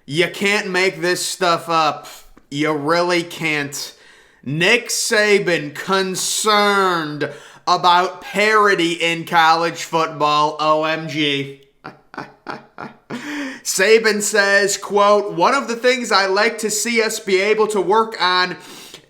You can't make this stuff up. You really can't. Nick Saban concerned about parity in college football. OMG. Saban says, quote, "One of the things I like to see us be able to work on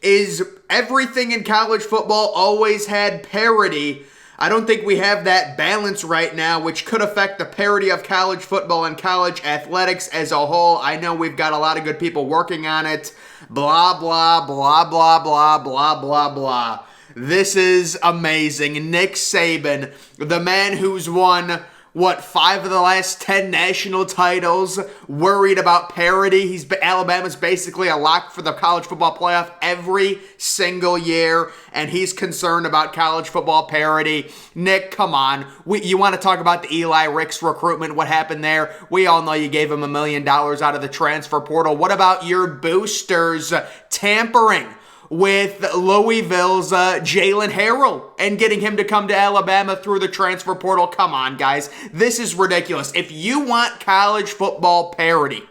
is everything in college football always had parity. I don't think we have that balance right now, which could affect the parity of college football and college athletics as a whole. I know we've got a lot of good people working on it. Blah, blah, blah, blah, blah, blah, blah, blah." This is amazing. Nick Saban, the man who's won 5 of the last 10 national titles, worried about parity. Alabama's basically a lock for the college football playoff every single year, and he's concerned about college football parity. Nick, come on. You want to talk about the Eli Ricks recruitment, what happened there? We all know you gave him $1 million out of the transfer portal. What about your boosters tampering with Louisville's Jalen Harrell and getting him to come to Alabama through the transfer portal? Come on, guys. This is ridiculous. If you want college football parity,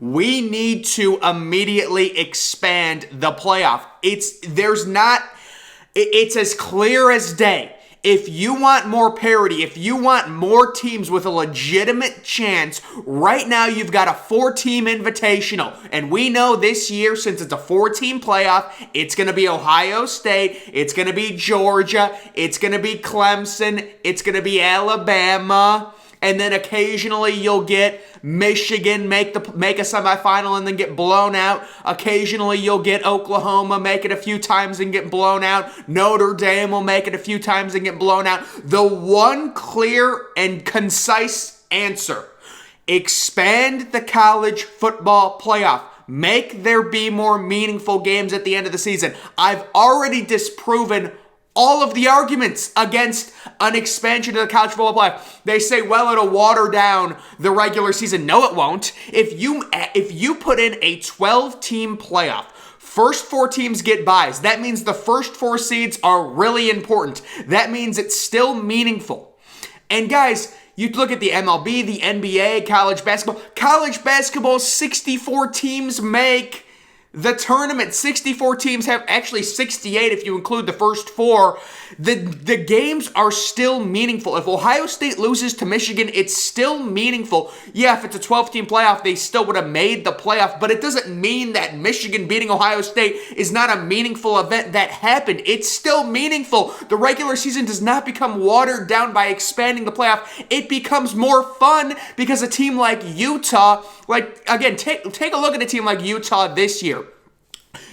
we need to immediately expand the playoff. It's as clear as day. If you want more parity, if you want more teams with a legitimate chance, right now you've got a 4-team invitational. And we know this year, since it's a 4-team playoff, it's going to be Ohio State, it's going to be Georgia, it's going to be Clemson, it's going to be Alabama. And then occasionally you'll get Michigan make a semifinal and then get blown out. Occasionally you'll get Oklahoma make it a few times and get blown out. Notre Dame will make it a few times and get blown out. The one clear and concise answer: expand the college football playoff. Make there be more meaningful games at the end of the season. I've already disproven all of the arguments against an expansion to the college football playoff. They say, well, it'll water down the regular season. No, it won't. If you put in a 12-team playoff, first 4 teams get byes. That means the first 4 seeds are really important. That means it's still meaningful. And guys, you look at the MLB, the NBA, college basketball. College basketball, 64 teams make the tournament. 64 teams have, actually 68 if you include the first 4. The games are still meaningful. If Ohio State loses to Michigan, it's still meaningful. Yeah, if it's a 12-team playoff, they still would have made the playoff, but it doesn't mean that Michigan beating Ohio State is not a meaningful event that happened. It's still meaningful. The regular season does not become watered down by expanding the playoff. It becomes more fun because a team like Utah, take a look at a team like Utah this year.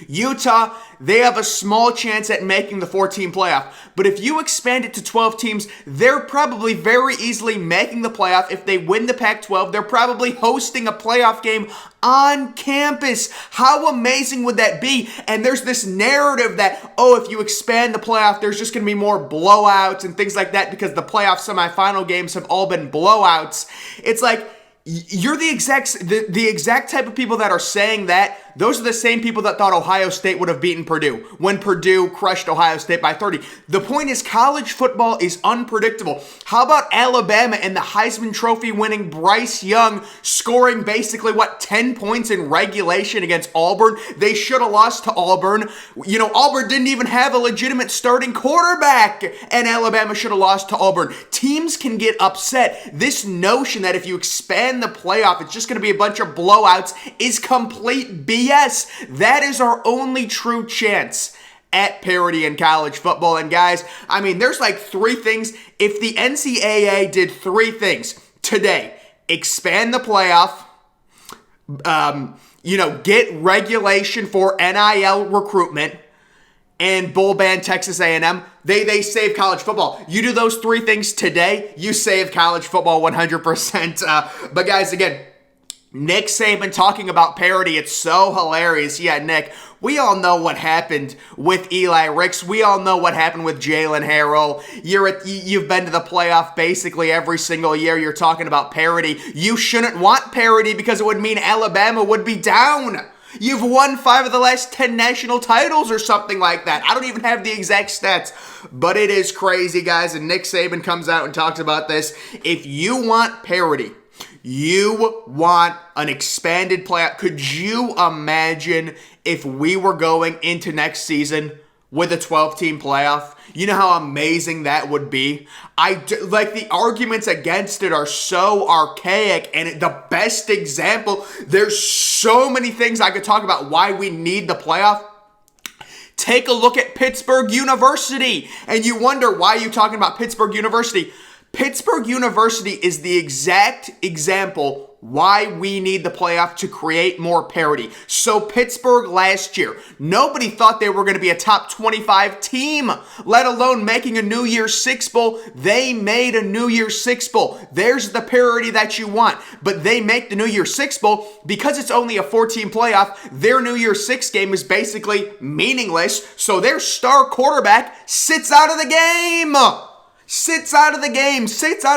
Utah, they have a small chance at making the 4-team playoff. But if you expand it to 12 teams, they're probably very easily making the playoff. If they win the Pac-12, they're probably hosting a playoff game on campus. How amazing would that be? And there's this narrative that, if you expand the playoff, there's just going to be more blowouts and things like that because the playoff semifinal games have all been blowouts. It's like, you're the exact type of people that are saying that. Those are the same people that thought Ohio State would have beaten Purdue when Purdue crushed Ohio State by 30. The point is, college football is unpredictable. How about Alabama and the Heisman Trophy winning Bryce Young scoring basically, 10 points in regulation against Auburn? They should have lost to Auburn. Auburn didn't even have a legitimate starting quarterback, and Alabama should have lost to Auburn. Teams can get upset. This notion that if you expand the playoff, it's just going to be a bunch of blowouts is complete BS. That is our only true chance at parity in college football. And guys, there's 3 things. If the NCAA did 3 things today: expand the playoff, get regulation for NIL recruitment, and bowl ban Texas A&M, they save college football. You do those 3 things today, you save college football 100%. But guys, again, Nick Saban talking about parity, it's so hilarious. Yeah, Nick, we all know what happened with Eli Ricks. We all know what happened with Jalen Harrell. You've been to the playoff basically every single year. You're talking about parity. You shouldn't want parity because it would mean Alabama would be down. You've won 5 of the last 10 national titles or something like that. I don't even have the exact stats, but it is crazy, guys. And Nick Saban comes out and talks about this. If you want parity, You want an expanded playoff. Could you imagine if we were going into next season with a 12-team playoff? You know how amazing that would be? Like, the arguments against it are so archaic, and the best example, there's so many things I could talk about why we need the playoff. Take a look at Pittsburgh University, and you wonder, why are you talking about Pittsburgh University? Pittsburgh University is the exact example why we need the playoff to create more parity. So Pittsburgh last year, nobody thought they were going to be a top 25 team, let alone making a New Year's Six Bowl. They made a New Year's Six Bowl. There's the parity that you want. But they make the New Year's Six Bowl because it's only a 14 playoff. Their New Year's Six game is basically meaningless. So their star quarterback sits out of the game. Sits out of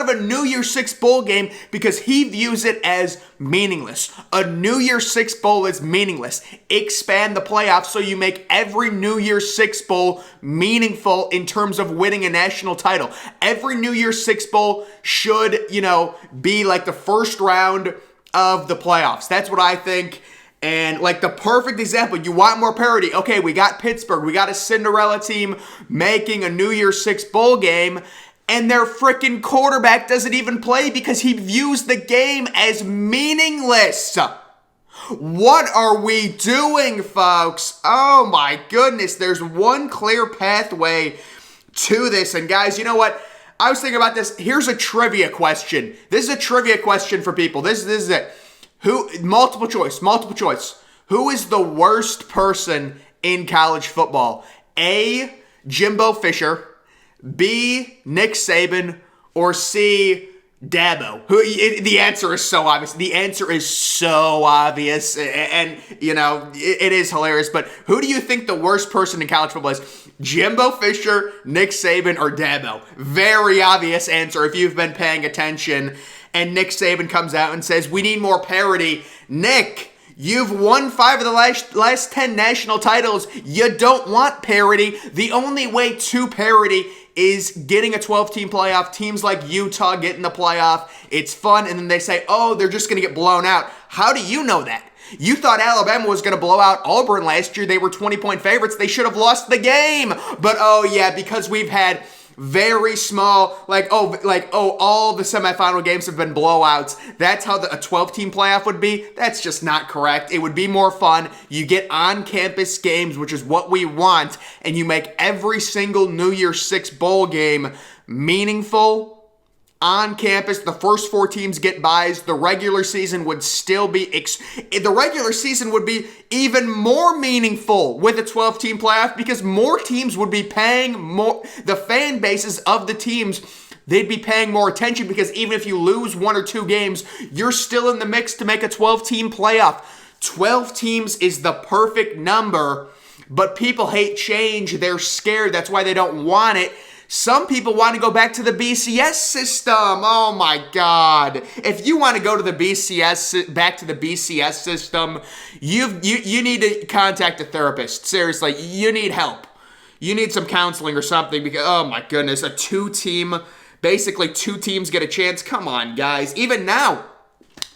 a New Year's Six Bowl game because he views it as meaningless. A New Year's Six Bowl is meaningless. Expand the playoffs so you make every New Year's Six Bowl meaningful in terms of winning a national title. Every New Year's Six Bowl should, be like the first round of the playoffs. That's what I think. And like the perfect example, you want more parity. Okay, we got Pittsburgh. We got a Cinderella team making a New Year's Six Bowl game, and their freaking quarterback doesn't even play because he views the game as meaningless. What are we doing, folks? Oh my goodness. There's one clear pathway to this. And guys, you know what? I was thinking about this. Here's a trivia question. This is a trivia question for people. This is it. Multiple choice. Who is the worst person in college football? A, Jimbo Fisher, B, Nick Saban, or C, Dabo? The answer is so obvious. And it is hilarious. But who do you think the worst person in college football is? Jimbo Fisher, Nick Saban, or Dabo? Very obvious answer if you've been paying attention. And Nick Saban comes out and says, we need more parity. Nick, you've won 5 of the last 10 national titles. You don't want parity. The only way to parity is getting a 12-team playoff. Teams like Utah get in the playoff. It's fun. And then they say, oh, they're just going to get blown out. How do you know that? You thought Alabama was going to blow out Auburn last year. They were 20-point favorites. They should have lost the game. But, because we've had very small, all the semifinal games have been blowouts. That's how a 12-team playoff would be. That's just not correct. It would be more fun. You get on-campus games, which is what we want, and you make every single New Year's Six Bowl game meaningful. On campus, the first 4 teams get byes. The regular season would still be even more meaningful with a 12-team playoff because more teams would be paying more. The fan bases of the teams, they'd be paying more attention because even if you lose 1 or 2 games, you're still in the mix to make a 12-team playoff. 12 teams is the perfect number, but people hate change. They're scared. That's why they don't want it. Some people want to go back to the BCS system. Oh my God. If you want to go to back to the BCS system, you need to contact a therapist. Seriously, you need help. You need some counseling or something because, oh my goodness, basically 2 teams get a chance. Come on, guys. Even now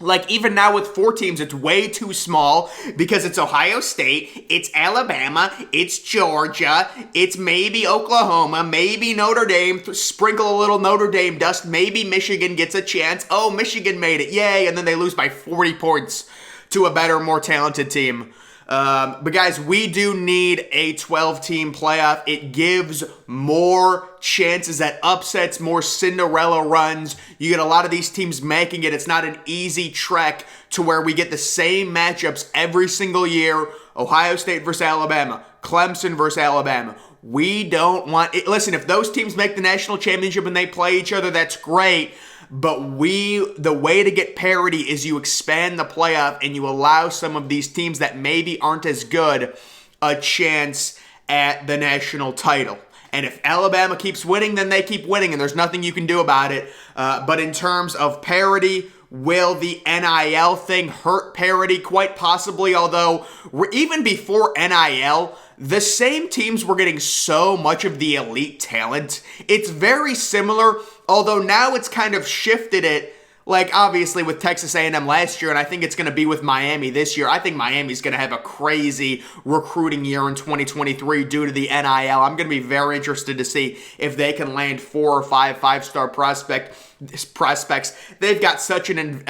with 4 teams, it's way too small because it's Ohio State, it's Alabama, it's Georgia, it's maybe Oklahoma, maybe Notre Dame, sprinkle a little Notre Dame dust, maybe Michigan gets a chance. Oh, Michigan made it, yay, and then they lose by 40 points to a better, more talented team. But guys, we do need a 12-team playoff. It gives more chances at upsets, more Cinderella runs. You get a lot of these teams making it. It's not an easy trek to where we get the same matchups every single year. Ohio State versus Alabama, Clemson versus Alabama. We don't want it. Listen, if those teams make the national championship and they play each other, that's great. But the way to get parity is you expand the playoff and you allow some of these teams that maybe aren't as good a chance at the national title. And if Alabama keeps winning, then they keep winning, and there's nothing you can do about it. But in terms of parity, will the NIL thing hurt parity? Quite possibly, although even before NIL, the same teams were getting so much of the elite talent. It's very similar, although now it's kind of shifted it Like, obviously, with Texas A&M last year, and I think it's going to be with Miami this year, I think Miami's going to have a crazy recruiting year in 2023 due to the NIL. I'm going to be very interested to see if they can land 4 or 5 five-star prospects. They've got such an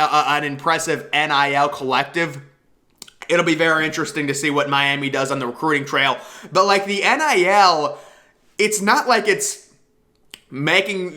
impressive NIL collective. It'll be very interesting to see what Miami does on the recruiting trail. But, like, the NIL, it's not like it's making,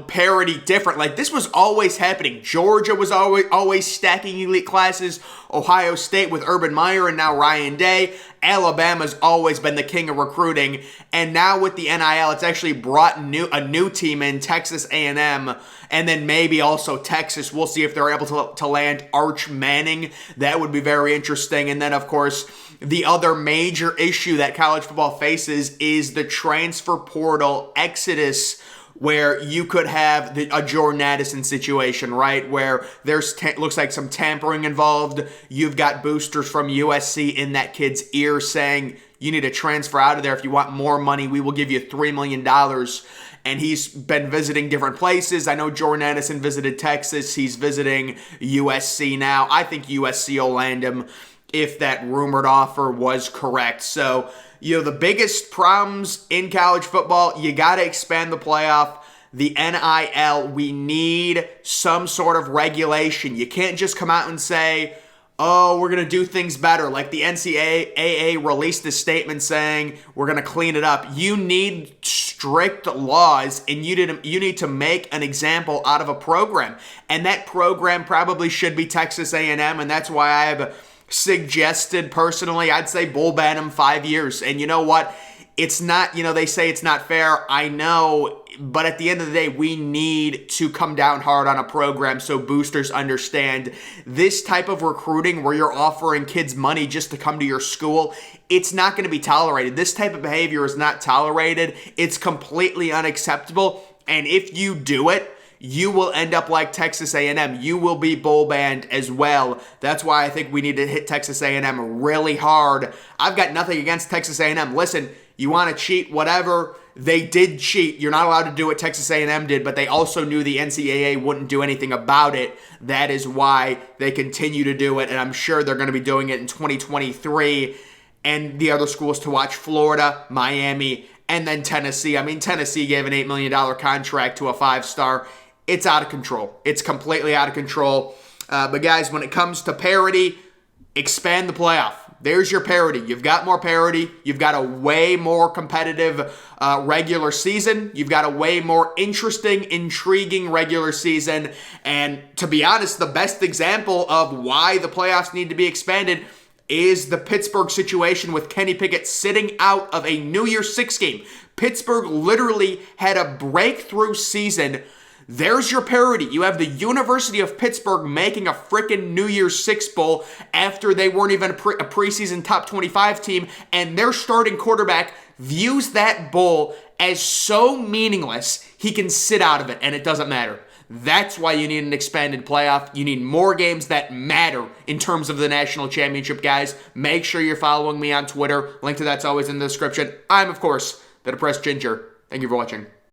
parity different. Like, this was always happening. Georgia was always stacking elite classes. Ohio State with Urban Meyer and now Ryan Day. Alabama's always been the king of recruiting. And now with the NIL, it's actually brought a new team in, Texas A&M, and then maybe also Texas. We'll see if they're able to land Arch Manning. That would be very interesting. And then, of course, the other major issue that college football faces is the transfer portal exodus, where you could have a Jordan Addison situation, right? Where there's looks like some tampering involved. You've got boosters from USC in that kid's ear saying, you need to transfer out of there. If you want more money, we will give you $3 million. And he's been visiting different places. I know Jordan Addison visited Texas. He's visiting USC now. I think USC will land him if that rumored offer was correct. So, the biggest problems in college football, you got to expand the playoff. The NIL, we need some sort of regulation. You can't just come out and say, oh, we're going to do things better. Like the NCAA released this statement saying, we're going to clean it up. You need strict laws, and you need to make an example out of a program. And that program probably should be Texas A&M, and that's why I have suggested personally, I'd say bull ban him 5 years. And you know what? It's not, they say it's not fair. I know, but at the end of the day, we need to come down hard on a program so boosters understand this type of recruiting where you're offering kids money just to come to your school. It's not going to be tolerated. This type of behavior is not tolerated. It's completely unacceptable. And if you do it, you will end up like Texas A&M. You will be bowl banned as well. That's why I think we need to hit Texas A&M really hard. I've got nothing against Texas A&M. Listen, you want to cheat, whatever. They did cheat. You're not allowed to do what Texas A&M did, but they also knew the NCAA wouldn't do anything about it. That is why they continue to do it, and I'm sure they're going to be doing it in 2023. And the other schools to watch, Florida, Miami, and then Tennessee. I mean, Tennessee gave an $8 million contract to a 5-star. It's out of control. It's completely out of control. But guys, when it comes to parity, expand the playoff. There's your parity. You've got more parity. You've got a way more competitive regular season. You've got a way more interesting, intriguing regular season. And to be honest, the best example of why the playoffs need to be expanded is the Pittsburgh situation with Kenny Pickett sitting out of a New Year's Six game. Pittsburgh literally had a breakthrough season. There's your parity. You have the University of Pittsburgh making a freaking New Year's Six Bowl after they weren't even a preseason top 25 team, and their starting quarterback views that bowl as so meaningless, he can sit out of it, and it doesn't matter. That's why you need an expanded playoff. You need more games that matter in terms of the national championship, guys. Make sure you're following me on Twitter. Link to that's always in the description. I'm, of course, the Depressed Ginger. Thank you for watching.